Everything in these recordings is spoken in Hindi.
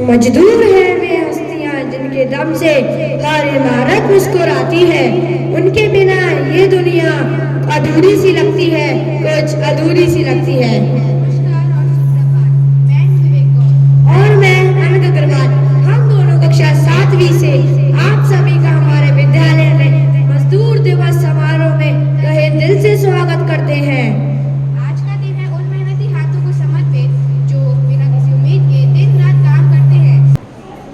मजदूर है वे हस्तियां जिनके दम से हर इमारत मुस्कुराती है। उनके बिना ये दुनिया अधूरी सी लगती है, कुछ अधूरी सी लगती है। और मैं अनंत अग्रवाल, हम दोनों कक्षा 7वीं से आप सभी का हमारे विद्यालय में मजदूर दिवस समारोह में तहे दिल से स्वागत करते हैं। आज का दिन है उन मेहनती हाथों को समर्पित जो बिना किसी उम्मीद के दिन रात काम करते हैं।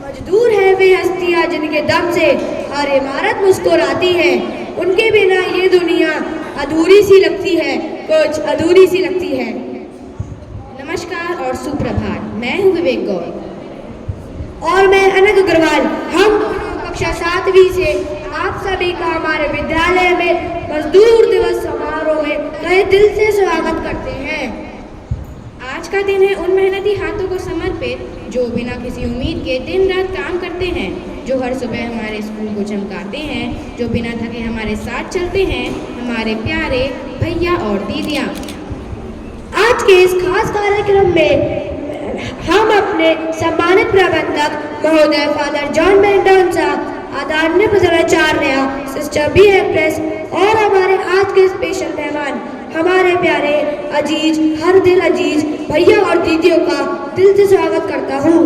मजदूर है वे हस्तियां जिनके दम से हर इमारत मुस्कुराती है। उनके बिना ये दुनिया अधूरी सी लगती है, कुछ अधूरी सी लगती है। नमस्कार और सुप्रभात, मैं हूँ विवेक गौर और मैं अनंत अग्रवाल, हम दोनों कक्षा 7वीं से आप सभी का हमारे विद्यालय में मजदूर दिवस समारोह में तहे दिल से स्वागत करते हैं। आज का दिन है उन मेहनती हाथों को समर्पित जो बिना किसी उम्मीद के दिन रात काम करते हैं, जो हर सुबह हमारे स्कूल को चमकाते हैं, जो बिना थके हमारे साथ चलते हैं, हमारे प्यारे भैया और दीदियाँ। आज के इस खास कार्यक्रम में हम अपने सम्मानित प्रबंधक महोदय फादर जॉन मेंडन साहब, आदरणीय प्रधानाचार्य सिस्टर बी एम्प्रेस और हमारे आज के स्पेशल मेहमान हमारे प्यारे अजीज हर दिल अजीज भैया और दीदियों का दिल से स्वागत करता हूँ।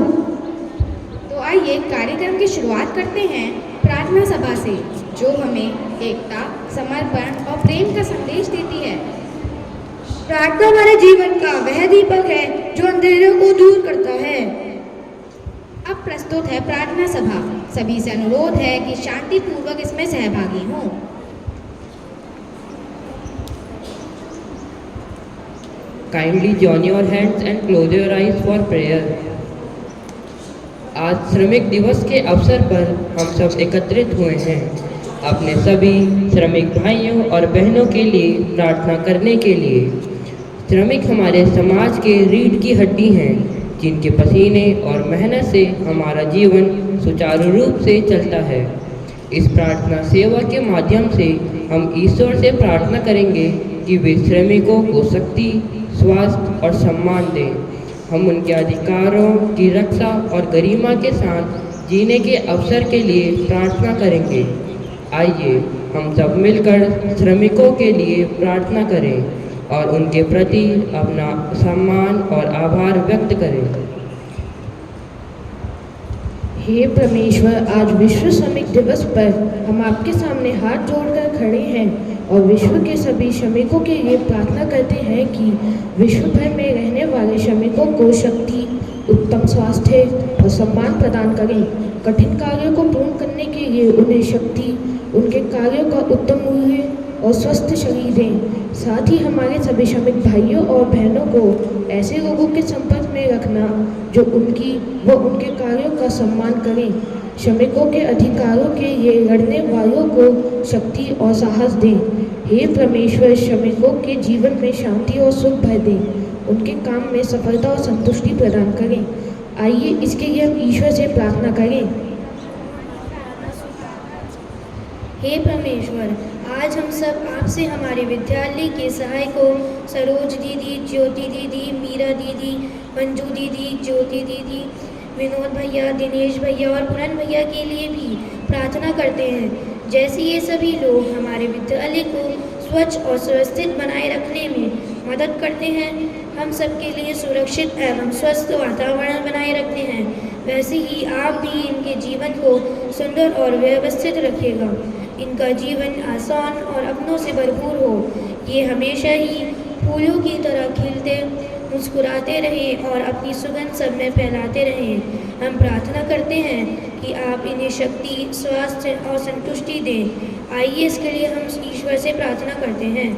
तो आइए कार्यक्रम की शुरुआत करते हैं प्रार्थना सभा से, जो हमें एकता, समर्पण और प्रेम का संदेश देती है। प्रार्थना हमारे जीवन का वह दीपक है जो अंधेरों को दूर करता है। अब प्रस्तुत है प्रार्थना सभा। सभी से अनुरोध है कि शांतिपूर्वक इसमें सहभागी हों। Kindly join your hands and close your eyes for prayer. आज श्रमिक दिवस के अवसर पर हम सब एकत्रित हुए हैं अपने सभी श्रमिक भाइयों और बहनों के लिए प्रार्थना करने के लिए। श्रमिक हमारे समाज के रीढ़ की हड्डी हैं, जिनके पसीने और मेहनत से हमारा जीवन सुचारू रूप से चलता है। इस प्रार्थना सेवा के माध्यम से हम ईश्वर से प्रार्थना करेंगे कि वे श्रमिकों को शक्ति, स्वास्थ्य और सम्मान दें। हम उनके अधिकारों की रक्षा और गरिमा के साथ जीने के अवसर के लिए प्रार्थना करेंगे। आइए हम सब मिलकर श्रमिकों के लिए प्रार्थना करें और उनके प्रति अपना सम्मान और आभार व्यक्त करें। हे परमेश्वर, आज विश्व श्रमिक दिवस पर हम आपके सामने हाथ जोड़कर खड़े हैं और विश्व के सभी श्रमिकों के लिए प्रार्थना करते हैं कि विश्व भर में रहने वाले श्रमिकों को शक्ति, उत्तम स्वास्थ्य और सम्मान प्रदान करें। कठिन कार्यों को पूर्ण करने के लिए उन्हें शक्ति, उनके कार्यों का उत्तम मूल्य और स्वस्थ शरीर दें। साथ ही हमारे सभी श्रमिक भाइयों और बहनों को ऐसे लोगों के संपर्क में रखना जो उनकी व उनके कार्यों का सम्मान करें। श्रमिकों के अधिकारों के लिए लड़ने वालों को शक्ति और साहस दें। हे परमेश्वर, श्रमिकों के जीवन में शांति और सुख भर दें, उनके काम में सफलता और संतुष्टि प्रदान करें। आइए इसके लिए हम ईश्वर से प्रार्थना करें। हे परमेश्वर, आज हम सब आपसे हमारे विद्यालय के सहायकों सरोज दीदी, ज्योति दीदी, मीरा दीदी, मंजू दीदी, ज्योति दीदी, विनोद भैया, दिनेश भैया और पुरन भैया के लिए भी प्रार्थना करते हैं। जैसे ये सभी लोग हमारे विद्यालय को स्वच्छ और सुरक्षित बनाए रखने में मदद करते हैं, हम सबके लिए सुरक्षित एवं स्वस्थ वातावरण बनाए रखते हैं, वैसे ही आप भी इनके जीवन को सुंदर और व्यवस्थित रखिएगा। इनका जीवन आसान और अपनों से भरपूर हो। ये हमेशा ही फूलों की तरह खिलते, मुस्कुराते रहें और अपनी सुगंध सब में फैलाते रहें। हम प्रार्थना करते हैं कि आप इन्हें शक्ति, स्वास्थ्य और संतुष्टि दें। आइए इसके लिए हम ईश्वर से प्रार्थना करते हैं।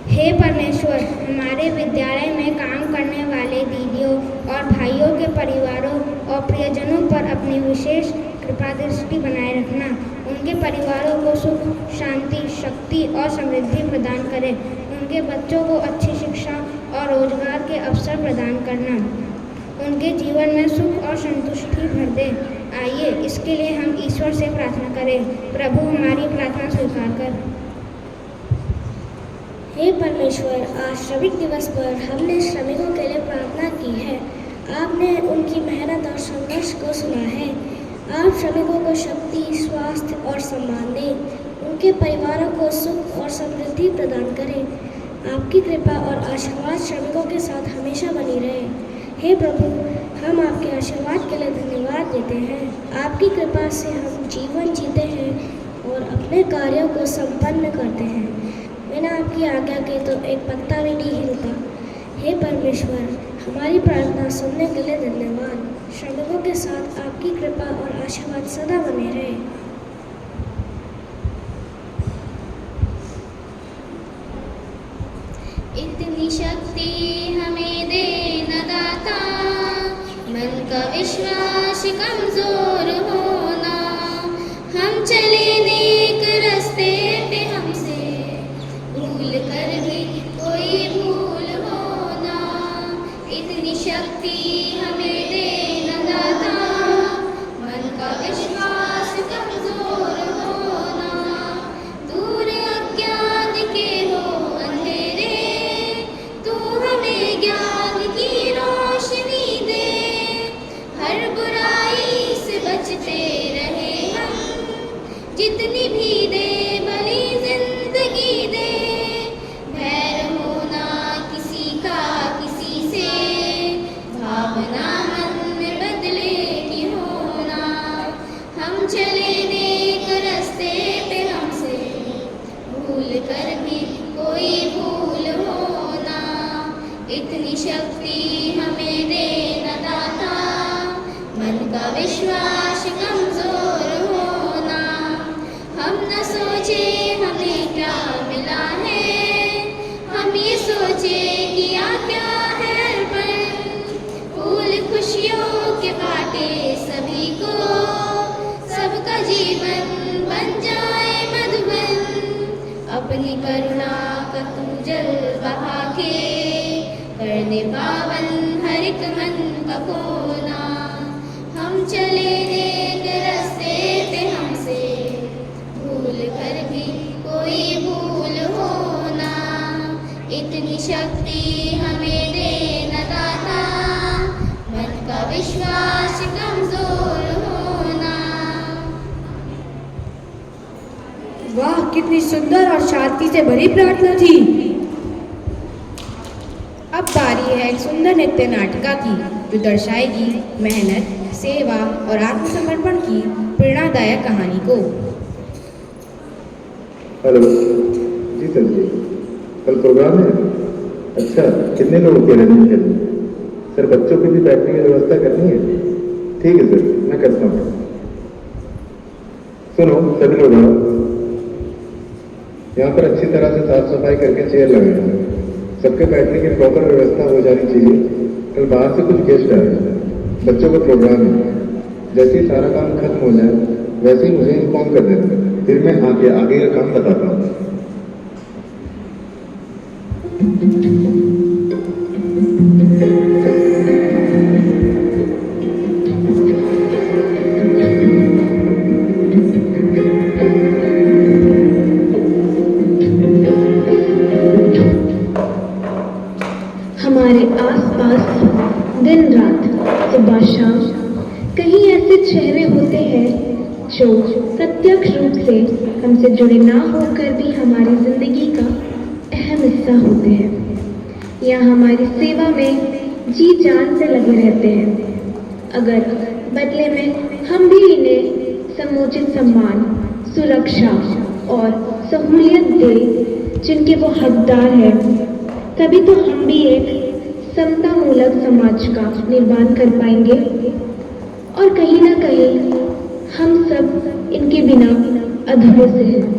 हे परमेश्वर, हमारे विद्यालय में काम करने वाले दीदियों और भाइयों के परिवारों और प्रियजनों पर अपनी विशेष कृपा दृष्टि बनाए रखना। उनके परिवारों को सुख, शांति, शक्ति और समृद्धि प्रदान करें। उनके बच्चों को अच्छी शिक्षा और रोजगार के अवसर प्रदान करना। उनके जीवन में सुख और संतुष्टि भर दें। आइए इसके लिए हम ईश्वर से प्रार्थना करें। प्रभु हमारी प्रार्थना स्वीकार कर। हे परमेश्वर, आज श्रमिक दिवस पर हमने श्रमिकों के लिए प्रार्थना की है। आपने उनकी मेहनत और संघर्ष को सुना है। आप श्रमिकों को शक्ति, स्वास्थ्य और सम्मान दें। उनके परिवारों को सुख और समृद्धि प्रदान करें। आपकी कृपा और आशीर्वाद श्रमिकों के साथ हमेशा बनी रहे। हे प्रभु, हम आपके आशीर्वाद के लिए धन्यवाद देते हैं। आपकी कृपा से हम जीवन जीते हैं और अपने कार्यों को संपन्न करते हैं। बिना आपकी आज्ञा के तो एक पत्ता भी नहीं हिलता। हे परमेश्वर, हमारी प्रार्थना सुनने के लिए धन्यवाद। श्रमिकों के साथ आपकी कृपा और आशीर्वाद सदा बने रहे। इतनी शक्ति हमें दे न दाता, मन का विश्वास कमजोर होना। हम चले नेक रास्ते पे, हमसे भूल कर भी कोई भूल होना। इतनी शक्ति हमें दे न दाता, मन का विश्वास कमजोर होना। दूर अज्ञान के हो अंधेरे, तू हमें ज्ञान की रोशनी दे। हर बुराई से बचते रहे हम, जितनी भी दे भली जिंदगी दे। बैर होना किसी का किसी से, भावना मन में बदले की होना। हम चले नेक रास्ते पे, हमसे भूल कर भी कोई भूल होना। इतनी शक्ति हमें दे न दाता, मन का विश्वास कमजोर होना। हम न सोचे हमें क्या मिला है, हम ये सोचे किया क्या है अर्पण। फूल खुशियों के बाटे सभी को, सबका जीवन बन जाए मधुबन। अपनी करुणा का तू जल बहा के, करने पावन हर एक मन का कोना। हम चले नेक रास्ते पे, हमसे भूल कर भी कोई भूल होना। इतनी शक्ति हमें दे न दाता, मन का विश्वास कमजोर होना। वाह, कितनी सुंदर और शांति से भरी प्रार्थना थी। अब बारी है एक सुंदर नृत्य नाटिका की, जो दर्शाएगी मेहनत, सेवा और आत्मसमर्पण की प्रेरणादायक कहानी को। हेलो जी सर जी, कल प्रोग्राम है? अच्छा, कितने लोगों के रहने के लिए? सर, बच्चों की भी बैठने की व्यवस्था करनी है। ठीक है सर, मैं करता हूँ। सुनो सभी लोग, यहाँ पर अच्छी तरह से साफ सफाई करके चेयर लगाए। सबके बैठने की प्रॉपर व्यवस्था हो जानी चाहिए। कल बाहर से कुछ गेस्ट आए हैं, बच्चों का प्रोग्राम है। जैसे ही सारा काम खत्म हो जाए, वैसे ही मुझे इन्फॉर्म कर देना, फिर मैं आगे का काम बताता हूँ। हमारे आसपास दिन रात, सुबह शाम कहीं ऐसे चेहरे होते हैं जो प्रत्यक्ष रूप से हमसे जुड़े ना होकर भी हमारी जिंदगी का अहम हिस्सा होते हैं, या हमारी सेवा में जी जान से लगे रहते हैं। अगर बदले में हम भी इन्हें समुचित सम्मान, सुरक्षा और सहूलियत दें जिनके वो हकदार हैं, तभी तो हम भी एक समतामूलक समाज का निर्माण कर पाएंगे। और कहीं ना कहीं हम सब इनके बिना अधूरे से हैं।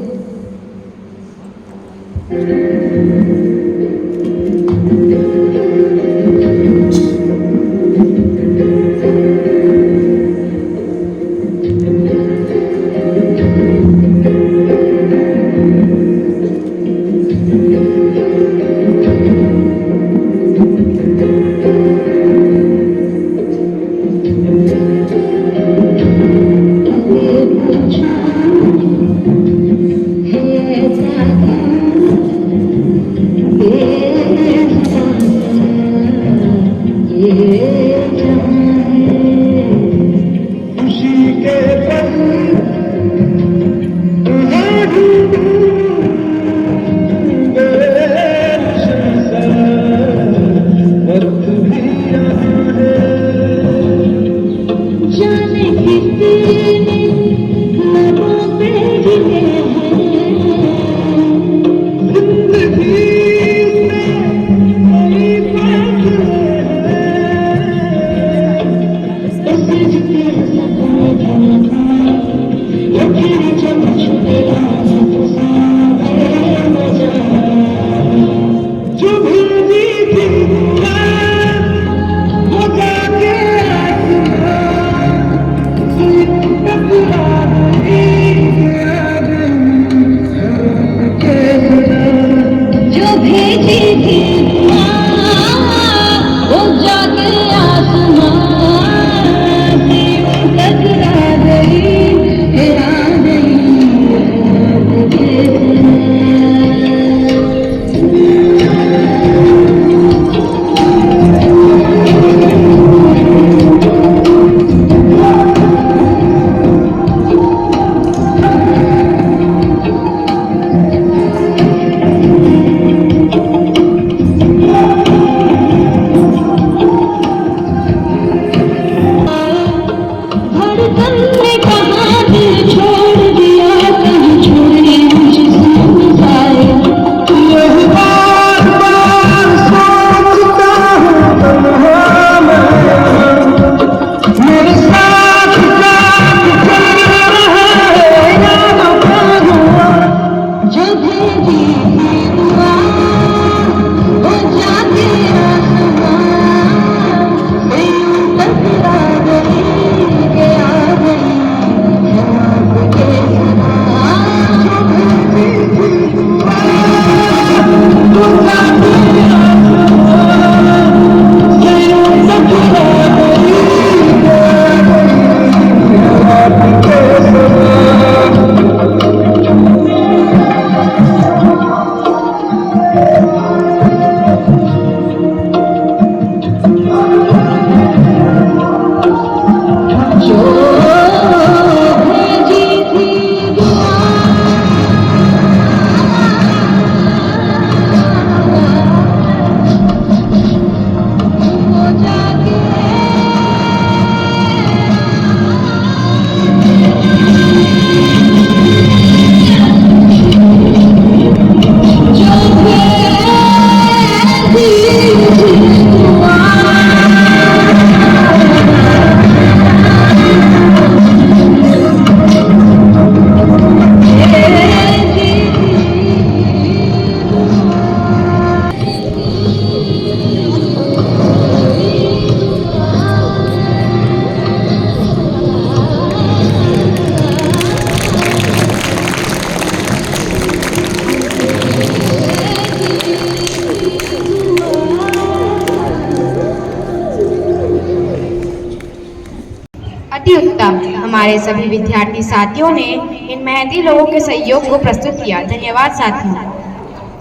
अति उत्तम। हमारे सभी विद्यार्थी साथियों ने इन मेहनती लोगों के सहयोग को प्रस्तुत किया। धन्यवाद साथियों।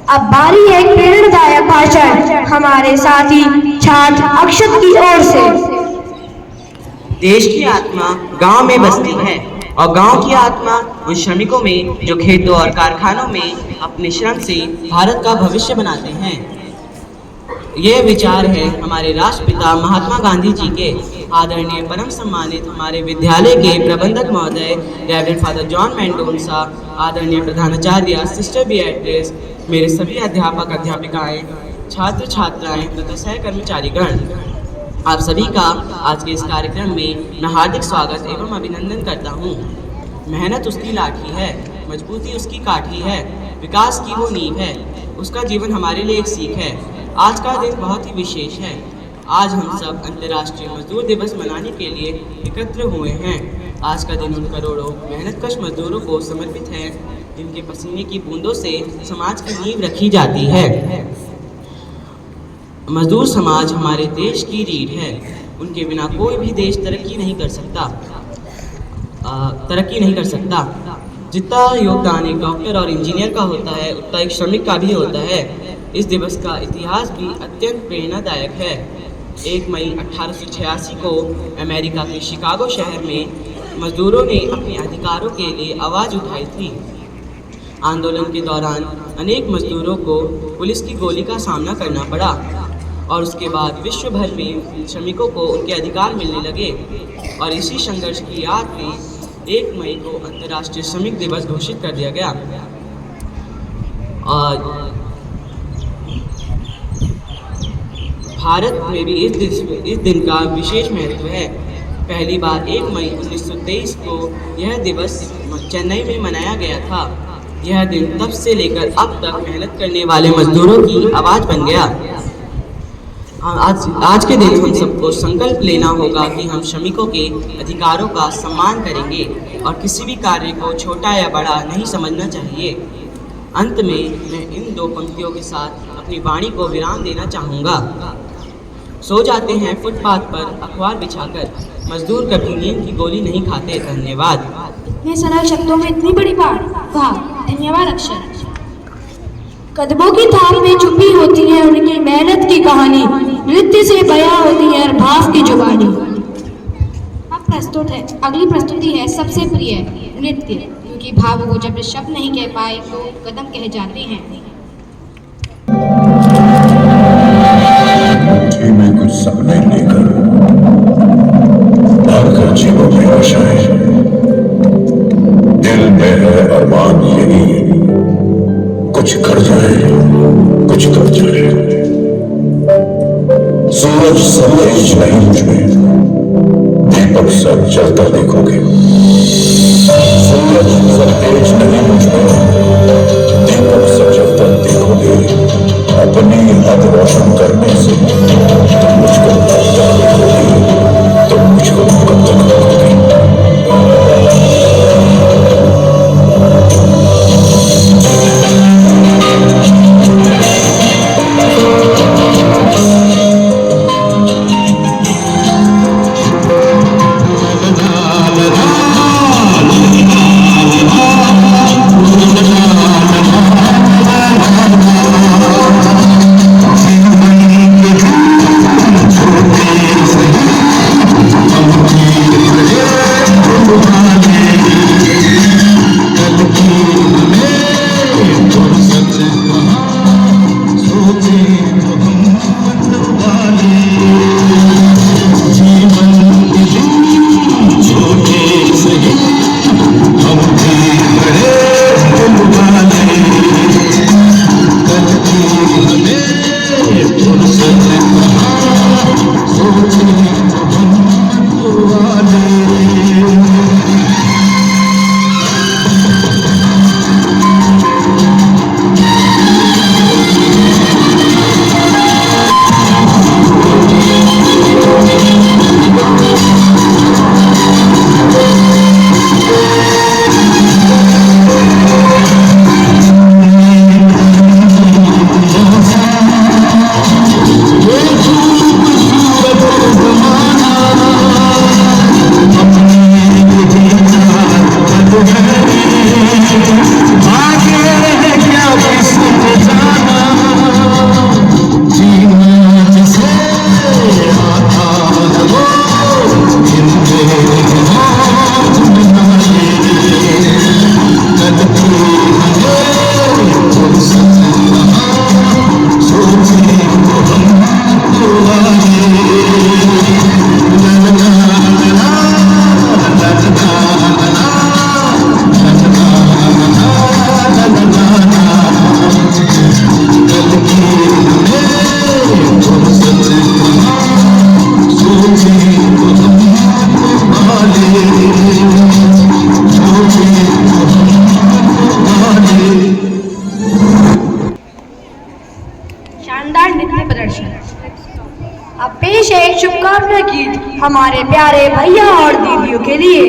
अब बारी है प्रेरणादायक भाषण हमारे साथी छात्र अक्षत की ओर से। देश की आत्मा गांव में बसती है और गांव की आत्मा उन श्रमिकों में जो खेतों और कारखानों में अपने श्रम से भारत का भविष्य बनाते हैं। ये विचार है हमारे राष्ट्रपिता महात्मा गांधी जी के। आदरणीय परम सम्मानित हमारे विद्यालय के प्रबंधक महोदय रेवरेंड फादर जॉन मेंडोंसा, आदरणीय प्रधानाचार्य सिस्टर बिएट्रिस, मेरे सभी अध्यापक अध्यापिकाएं, छात्र छात्राएं तथा सहकर्मचारीगण, आप सभी का आज के इस कार्यक्रम में मैं हार्दिक स्वागत एवं अभिनंदन करता हूँ। मेहनत उसकी लाठी है, मजबूती उसकी काठी है, विकास की वो नींव है, उसका जीवन हमारे लिए एक सीख है। आज का दिन बहुत ही विशेष है। आज हम सब अंतर्राष्ट्रीय मजदूर दिवस मनाने के लिए एकत्र हुए हैं। आज का दिन उन करोड़ों मेहनतकश मजदूरों को समर्पित है जिनके पसीने की बूंदों से समाज की नींव रखी जाती है। मजदूर समाज हमारे देश की रीढ़ है। उनके बिना कोई भी देश तरक्की नहीं कर सकता। जितना योगदान एक डॉक्टर और इंजीनियर का होता है उतना एक श्रमिक का भी होता है। इस दिवस का इतिहास भी अत्यंत प्रेरणादायक है। 1 मई 1886 को अमेरिका के शिकागो शहर में मजदूरों ने अपने अधिकारों के लिए आवाज़ उठाई थी। आंदोलन के दौरान अनेक मजदूरों को पुलिस की गोली का सामना करना पड़ा और उसके बाद विश्व भर में श्रमिकों को उनके अधिकार मिलने लगे और इसी संघर्ष की याद में 1 मई को अंतर्राष्ट्रीय श्रमिक दिवस घोषित कर दिया गया। और भारत में भी इस दिन का विशेष महत्व है। पहली बार 1 मई 1923 को यह दिवस चेन्नई में मनाया गया था। यह दिन तब से लेकर अब तक मेहनत करने वाले मजदूरों की आवाज़ बन गया। आज के दिन हम सबको संकल्प लेना होगा कि हम श्रमिकों के अधिकारों का सम्मान करेंगे और किसी भी कार्य को छोटा या बड़ा नहीं समझना चाहिए। अंत में मैं इन दो पंक्तियों के साथ अपनी वाणी को विराम देना चाहूँगा। सो जाते हैं फुटपाथ पर अखबार बिछाकर, मजदूर कभी नींद की गोली नहीं खाते। धन्यवाद। इतने सरल शब्दों में इतनी बड़ी बात, वाह, धन्यवाद अक्षर। कदमों की थाप में छुपी होती है उनकी मेहनत की कहानी, नृत्य से बयां होती है भाव की जुबानी। अब प्रस्तुत है अगली प्रस्तुति है सबसे प्रिय नृत्य, क्योंकि भावों को जब शब्द नहीं कह पाए तो कदम कह जाते हैं। में कुछ सपने लेकर भरकर जीवों में आशाएं, दिल में है अरमान यही, कुछ कर जाए कुछ कर जाए। सूरज सतेज नहीं मुझ में, दीपक सब जलता देखोगे। सूरज सतेज नहीं मुझ में, दीपक सब जलता देखोगे। अपनी हद रोशन करने से तुम मुझको कब तक देखोगे, तुम मुझको कब तक देखोगे। शानदार नृत्य प्रदर्शन। अब पेश है एक शुभकामना गीत हमारे प्यारे भैया और दीदियों के लिए।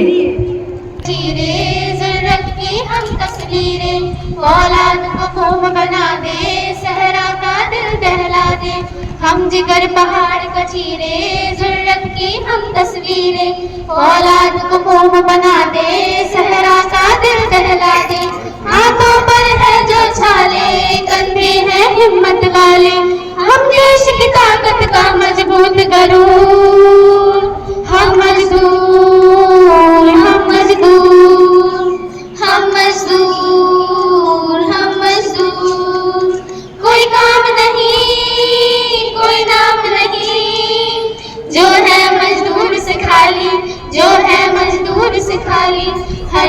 ज़रूरत की हम तस्वीरें, औलाद को खूब बना दे, सहरा का दिल दहला दे। हम जिगर पहाड़ का चीरे, ज़रूरत की हम तस्वीरें, औलाद को खूब बना दे, सहरा का दिल दहला दे। हाथों पर है जो छाले, कंधे हैं हिम्मत वाले, हम देश की ताकत का मजबूत करूं। हम मजदूर, हम मजदूर, हम मजदूर, हम मजदूर। कोई काम नहीं, कोई नाम नहीं, जो है मजदूर से खाली, जो है मजदूर से खाली। हर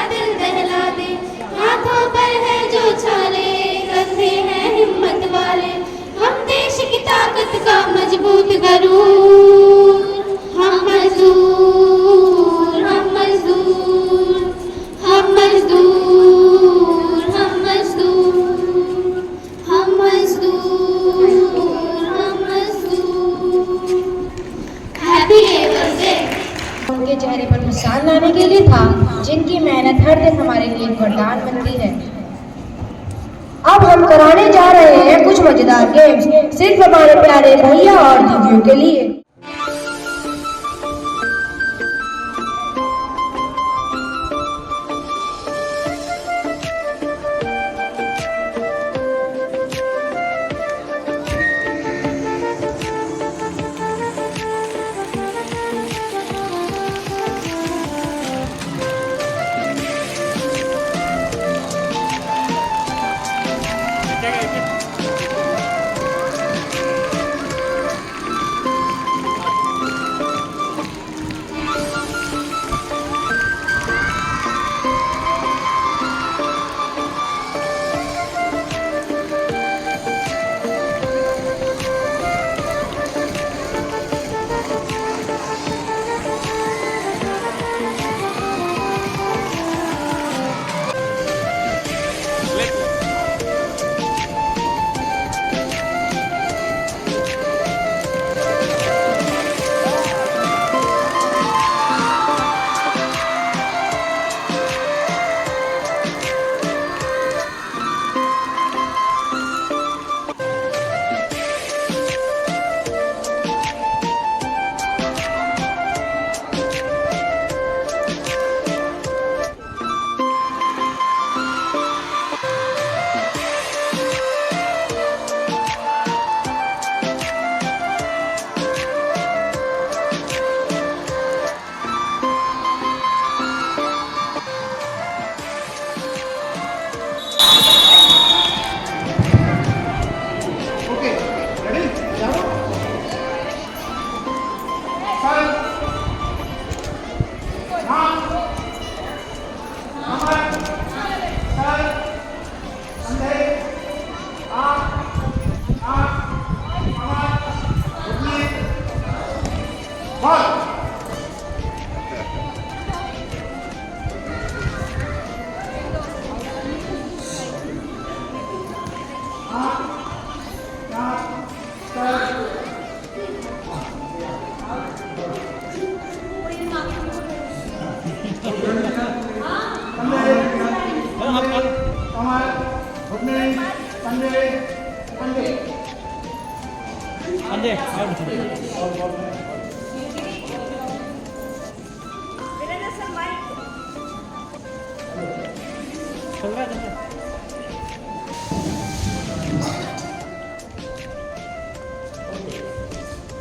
दिल दहला दे, हाथों पर है जो छाले, कंधे हैं हिम्मत वाले, हम देश की ताकत का मजबूत करूं। हम मजदूर, हम मजदूर, हम मजदूर, हम मजदूर, हम मजदूर, हम मजदूर। Happy labours day. उनके चेहरे पर मुस्कान लाने के लिए था, जिनकी मेहनत हर दिन हमारे लिए वरदान बनती है। अब हम कराने जा रहे हैं कुछ मजेदार गेम्स सिर्फ हमारे प्यारे भैया और दीदियों के लिए।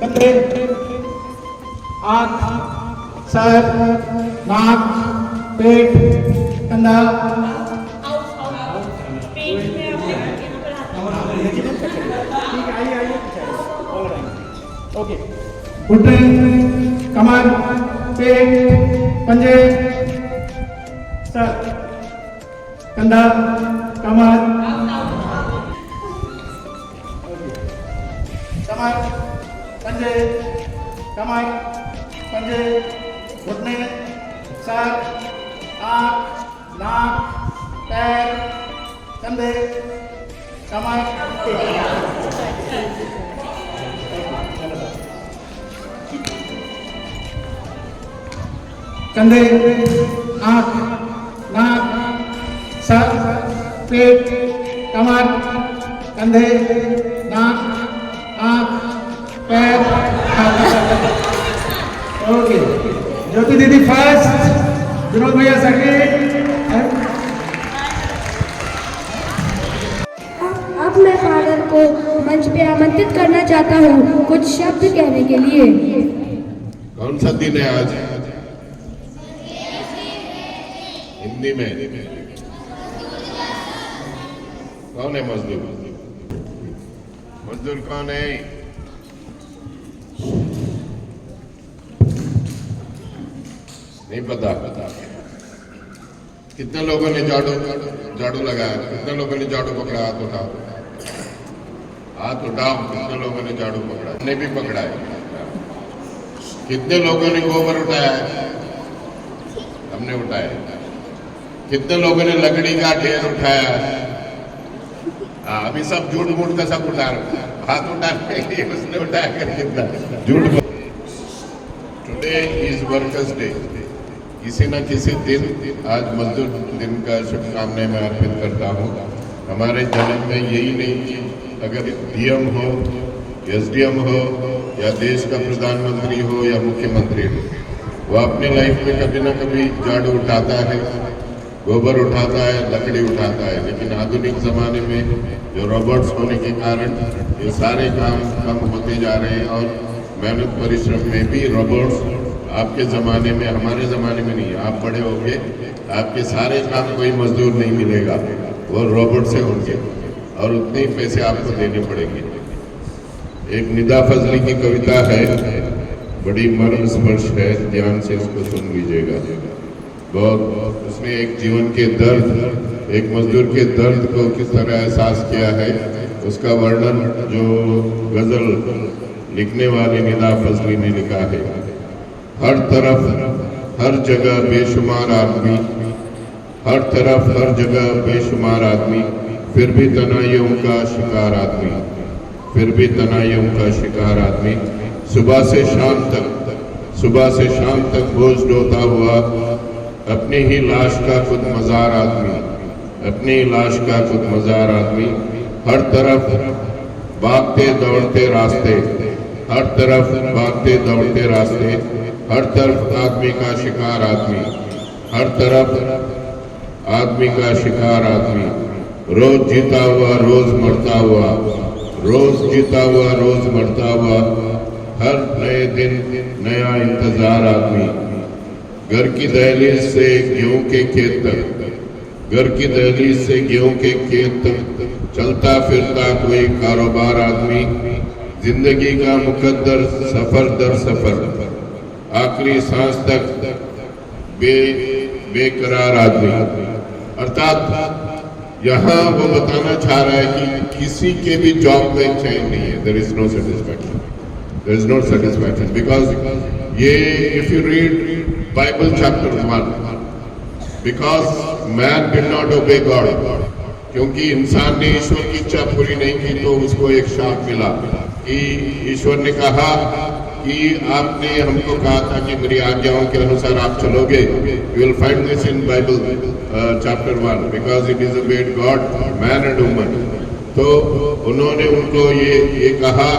कंधे, आँख, सर, नाक, पेट, कंधा, ओके, घुटने, कमर, पेट, पंजे, सर, कंधा, कमर, कमर, पंजे, कमर, पंजे, घुटने, सर, आँख, नाक, पैर, कंधे, कमर, कंधे, आँख, नाक, सर, पेट, कमर, कंधे, नाक, आँख, पैर, ओके। ज्योति दीदी फर्स्ट, विनोद भैया सेकंड। अब मैं फादर को मंच पे आमंत्रित करना चाहता हूँ कुछ शब्द कहने के लिए। कौन सा दिन है आज? हिंदी में कौन है मजदूर? मजदूर कौन है? नहीं पता। कितने लोगों ने झाड़ू लगाया? कितने लोगों ने झाड़ू पकड़ा? हाथ उठाओ, हाथ उठाओ। कितने लोगों ने झाड़ू पकड़ा? हमने भी पकड़ा है। कितने लोगों ने गोबर उठाया? हमने उठाया। कितने लोगों ने लकड़ी का ढेर उठाया? अभी सब झूठ मूठ का सब उठा रहे, हाथ उठा रहे, उसने उठाया कर कितना झूठ। Today is workers day. किसी न किसी दिन आज मजदूर दिन का शुभकामनाएं मैं अर्पित करता हूँ। हमारे जन्म में यही नहीं कि अगर डीएम हो, एसडीएम हो या देश का प्रधानमंत्री हो या मुख्यमंत्री हो, वो अपनी लाइफ में कभी ना कभी झाड़ू उठाता है, गोबर उठाता है, लकड़ी उठाता है। लेकिन आधुनिक ज़माने में जो रोबोट्स होने के कारण ये सारे काम कम होते जा रहे हैं और मेहनत परिश्रम में भी रोबोट्स आपके ज़माने में, हमारे ज़माने में नहीं, आप बड़े होंगे, आपके सारे काम कोई मजदूर नहीं मिलेगा, वो रोबोट से होंगे और उतने ही पैसे आपको देने पड़ेंगे। एक निदा फजली की कविता है, बड़ी मर्म स्पर्श है, ध्यान से उसको सुन लीजिएगा। बहुत उसने एक जीवन के दर्द, एक मजदूर के दर्द को किस तरह एहसास किया है, उसका वर्णन जो गजल लिखने वाली निदा फजली ने लिखा है। हर तरफ हर जगह बेशुमार आदमी, हर तरफ हर जगह बेशुमार आदमी, फिर भी तनाइयों का शिकार आदमी, फिर भी तनाइयों का शिकार आदमी। सुबह से शाम तक, सुबह से शाम तक बोझ ढोता हुआ, अपनी ही लाश का खुद मजार आदमी, अपनी ही लाश का खुद मजार आदमी। हर तरफ भागते दौड़ते रास्ते, हर तरफ भागते दौड़ते रास्ते, हर तरफ आदमी का शिकार आदमी, हर तरफ आदमी का शिकार आदमी। रोज जीता हुआ रोज मरता हुआ, रोज जीता हुआ रोज मरता हुआ, हर नए दिन नया इंतजार आदमी। घर की दहलीज से गेहूं के खेत तक, घर की दहलीज से गेहूं के खेत तक, चलता फिरता कोई कारोबार आदमी। जिंदगी का मुकद्दर सफर दर सफर, आखिरी सांस तक बेकरार आदमी। अर्थात यहाँ वो बताना चाह रहा है कि किसी के भी जॉब में चैन नहीं है। There is no satisfaction, there is no satisfaction because ये if you read Bible chapter 1, because man did not obey God, क्योंकि इंसान ने ईश्वर की इच्छा पूरी नहीं की तो उसको एक शाप मिला कि ईश्वर ने कहा कि आपने हमको कहा था कि मेरी आज्ञाओं के अनुसार आप चलोगे। You will find this in Bible chapter 1, because it is about God, man and woman. तो उन्होंने उनको ये कहा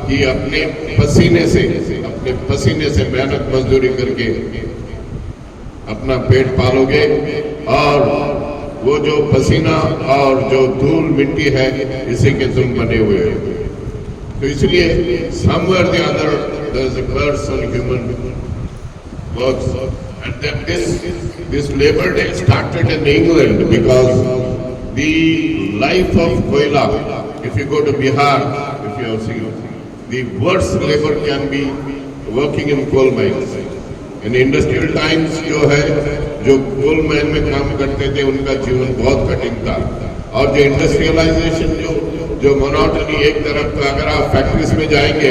कि अपने पसीने से मेहनत मजदूरी करके अपना पेट पालोगे और वो जो पसीना और जो धूल मिट्टी है इसी के तुम बने हुए हो। तो इसलिए somewhere the other there is a person, human works, and then this Labor Day started in England because the life of Koila, if you go to Bihar, if you have seen, the worst labor can be working in coal mines. In industrial times जो कोल माइन में काम करते थे उनका जीवन बहुत कठिन था। और जो इंडस्ट्रियलाइजेशन जो मोनोटनी, एक तरफ का अगर आप फैक्ट्रीज में जाएंगे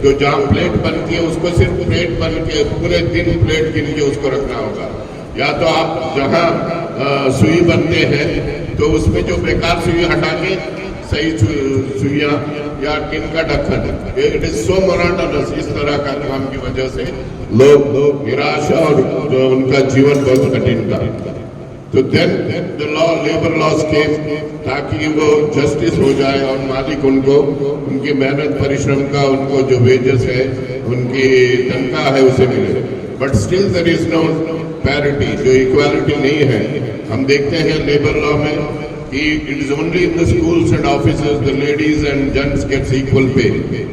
तो जहाँ प्लेट बनती है उसको सिर्फ प्लेट बन के पूरे दिन प्लेट गिन के उसको रखना होगा, या तो आप जहाँ सुई बनते हैं तो उसमें जो बेकार सुई हटा के सही सुइयाँ या टिन का ढक्कन, इट इज सो मोनोटोनस। इस तरह का काम की वजह से लोग निराश और उनका जीवन बहुत कठिन था। तो देन द लेबर लॉस केम ताकि वो जस्टिस हो जाए और मालिक उनको उनकी मेहनत परिश्रम का उनको जो वेजेस है, उनकी तनख्वाह है उसे मिले। But still there is no parity, जो इक्वालिटी नहीं है। हम देखते हैं लेबर लॉ में कि it is only in the schools and offices the ladies and gents gets equal pay.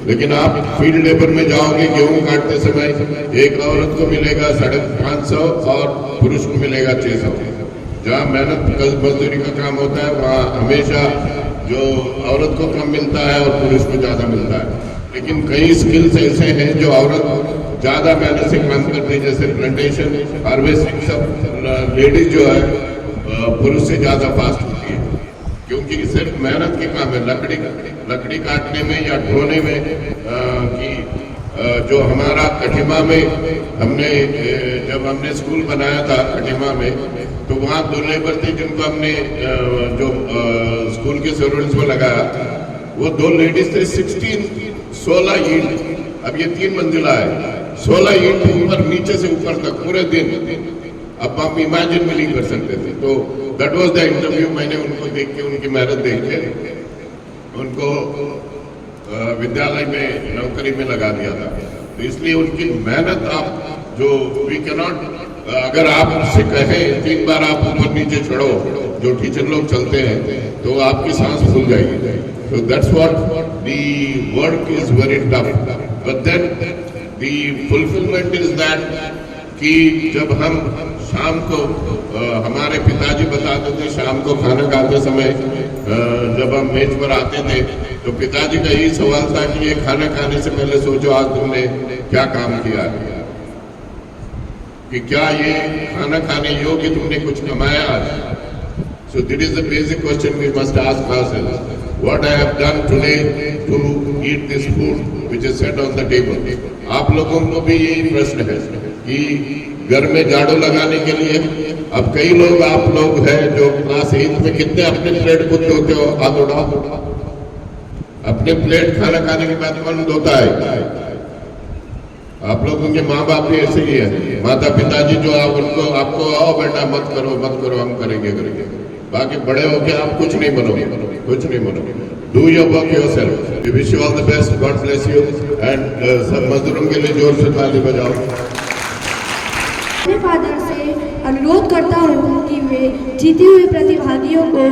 लेकिन आप फील्ड लेबर में जाओगे, गेहूं काटते समय एक औरत को मिलेगा 550 और पुरुष को मिलेगा 600। जहाँ मेहनत मजदूरी का काम होता है वहाँ हमेशा जो औरत को कम मिलता है और पुरुष को ज़्यादा मिलता है। लेकिन कई स्किल्स ऐसे हैं जो औरत ज़्यादा मेहनत से काम करती है, जैसे प्लांटेशन, हार्वेस्टिंग, सब लेडीज जो है पुरुष से ज़्यादा फास्ट होती है, क्योंकि सिर्फ मेहनत के काम है। लकड़ी काटने में या ढोने में कि जो हमारा कठिमा में जब हमने स्कूल बनाया था कठिमा में, तो वहाँ 2 लेबर थे जिनको हमने जो स्कूल के सर्वेंट्स को लगाया, वो 2 लेडीज थे। 16 ईंट, अब ये 3 मंजिला है, 16 ईंट ऊपर नीचे से ऊपर तक पूरे दिन। अब हम इमेजिन भी नहीं कर सकते थे। तो दैट वाज द इंटरव्यू। मैंने उनको देख के, उनकी मेहनत देख के उनको विद्यालय में नौकरी में लगा दिया था। तो इसलिए उनकी मेहनत आप जो वी कैन नॉट, अगर आप उससे कहें 3 बार आप ऊपर नीचे चढ़ो, जो टीचर लोग चलते हैं, तो आपकी सांस फूल जाएगी। तो that's what the work is very tough, but then the fulfilment is that कि जब हम शाम को हमारे पिताजी बताते थे, शाम को खाना खाते समय जब हम मेज पर आते थे, तो पिताजी का यही सवाल था कि ये खाना खाने से पहले सोचो आज तुमने क्या काम किया है, कि क्या ये खाना खाने योग्य तुमने कुछ कमाया आज। So this is the basic question we must ask ourselves. What I have done today to eat this food which is set on the table. आप लोगों को भी यही प्रश्न है कि घर में झाड़ू लगाने के लिए अब कई लोग, आप लोग हैं जो क्लास 8 में, कितने अपने प्लेट खुद धोते हो? हाथ उठाओ। अपने प्लेट खाना खाने के बाद कौन धोता है? आप लोगों के माँ बाप भी ऐसे ही है, माता पिताजी जो आप उनको, आपको आओ बेटा मत करो हम करेंगे। बाकी बड़े होके आप कुछ नहीं बनोगे, कुछ नहीं बनोगे। Do your work yourself. We wish you all the best, God bless you. And सब मजदूरों के लिए जोर से ताली बजाओ। अपने फादर से अनुरोध करता हूँ कि वे जीते हुए प्रतिभागियों को